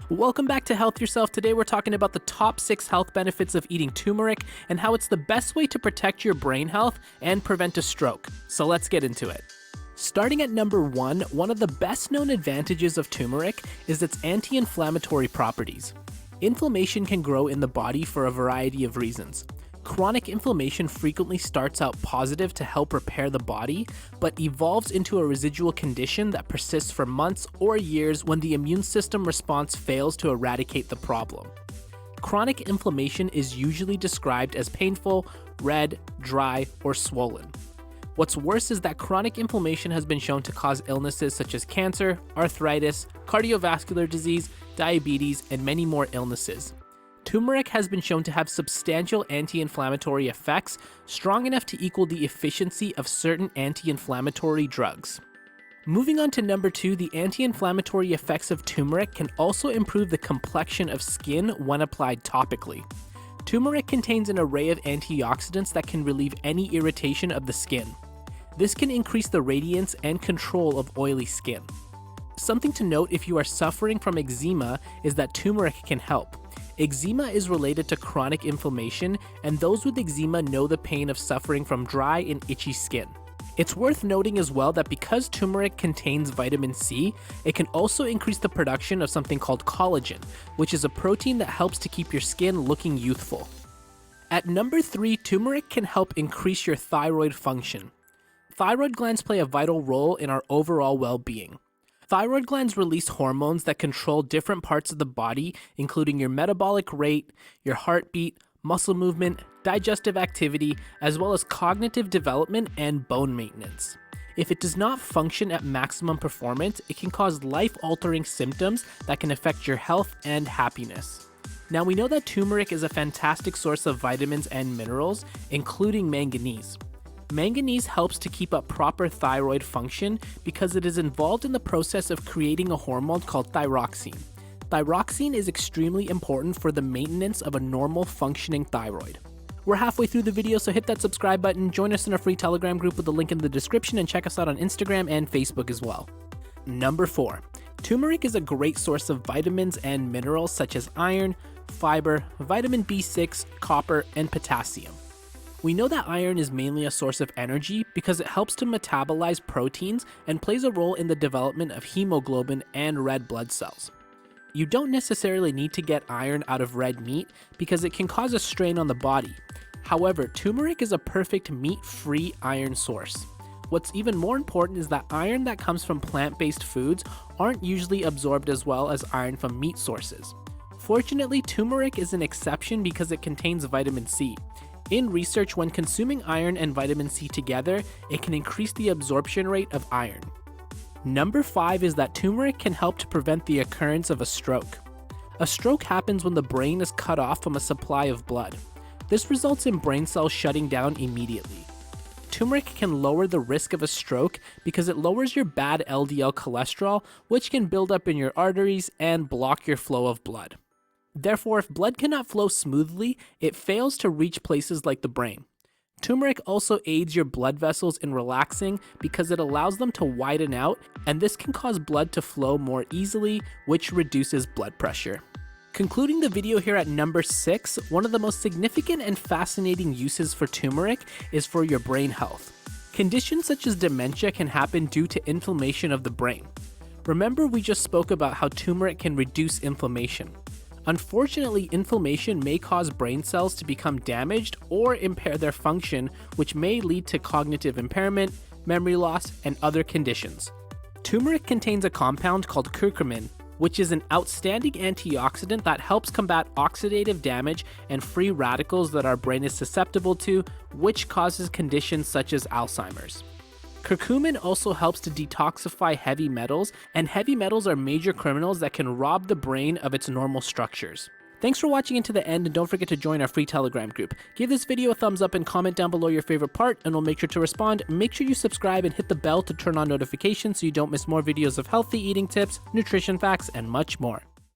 Welcome back to Health Yourself. Today we're talking about the top 6 health benefits of eating turmeric and how it's the best way to protect your brain health and prevent a stroke. So let's get into it. Starting at number 1, one of the best known advantages of turmeric is its anti-inflammatory properties. Inflammation can grow in the body for a variety of reasons. Chronic inflammation frequently starts out positive to help repair the body, but evolves into a residual condition that persists for months or years when the immune system response fails to eradicate the problem. Chronic inflammation is usually described as painful, red, dry, or swollen. What's worse is that chronic inflammation has been shown to cause illnesses such as cancer, arthritis, cardiovascular disease, diabetes, and many more illnesses. Turmeric has been shown to have substantial anti-inflammatory effects, strong enough to equal the efficiency of certain anti-inflammatory drugs. Moving on to number 2, the anti-inflammatory effects of turmeric can also improve the complexion of skin when applied topically. Turmeric contains an array of antioxidants that can relieve any irritation of the skin. This can increase the radiance and control of oily skin. Something to note if you are suffering from eczema is that turmeric can help. Eczema is related to chronic inflammation, and those with eczema know the pain of suffering from dry and itchy skin. It's worth noting as well that because turmeric contains vitamin C, it can also increase the production of something called collagen, which is a protein that helps to keep your skin looking youthful. At number 3, turmeric can help increase your thyroid function. Thyroid glands play a vital role in our overall well-being. Thyroid glands release hormones that control different parts of the body, including your metabolic rate, your heartbeat, muscle movement, digestive activity, as well as cognitive development and bone maintenance. If it does not function at maximum performance, it can cause life-altering symptoms that can affect your health and happiness. Now we know that turmeric is a fantastic source of vitamins and minerals, including manganese. Manganese helps to keep up proper thyroid function because it is involved in the process of creating a hormone called thyroxine. Thyroxine is extremely important for the maintenance of a normal functioning thyroid. We're halfway through the video, so hit that subscribe button, join us in our free Telegram group with the link in the description, and check us out on Instagram and Facebook as well. Number 4. Turmeric is a great source of vitamins and minerals such as iron, fiber, vitamin B6, copper, and potassium. We know that iron is mainly a source of energy because it helps to metabolize proteins and plays a role in the development of hemoglobin and red blood cells. You don't necessarily need to get iron out of red meat because it can cause a strain on the body. However, turmeric is a perfect meat-free iron source. What's even more important is that iron that comes from plant-based foods aren't usually absorbed as well as iron from meat sources. Fortunately, turmeric is an exception because it contains vitamin C. In research, when consuming iron and vitamin C together, it can increase the absorption rate of iron. Number 5 is that turmeric can help to prevent the occurrence of a stroke. A stroke happens when the brain is cut off from a supply of blood. This results in brain cells shutting down immediately. Turmeric can lower the risk of a stroke because it lowers your bad LDL cholesterol, which can build up in your arteries and block your flow of blood. Therefore, if blood cannot flow smoothly, it fails to reach places like the brain. Turmeric also aids your blood vessels in relaxing because it allows them to widen out, and this can cause blood to flow more easily, which reduces blood pressure. Concluding the video here at number 6, one of the most significant and fascinating uses for turmeric is for your brain health. Conditions such as dementia can happen due to inflammation of the brain. Remember, we just spoke about how turmeric can reduce inflammation. Unfortunately, inflammation may cause brain cells to become damaged or impair their function, which may lead to cognitive impairment, memory loss, and other conditions. Turmeric contains a compound called curcumin, which is an outstanding antioxidant that helps combat oxidative damage and free radicals that our brain is susceptible to, which causes conditions such as Alzheimer's. Curcumin also helps to detoxify heavy metals, and heavy metals are major criminals that can rob the brain of its normal structures. Thanks for watching into the end, and don't forget to join our free Telegram group. Give this video a thumbs up and comment down below your favorite part, and we'll make sure to respond. Make sure you subscribe and hit the bell to turn on notifications so you don't miss more videos of healthy eating tips, nutrition facts, and much more.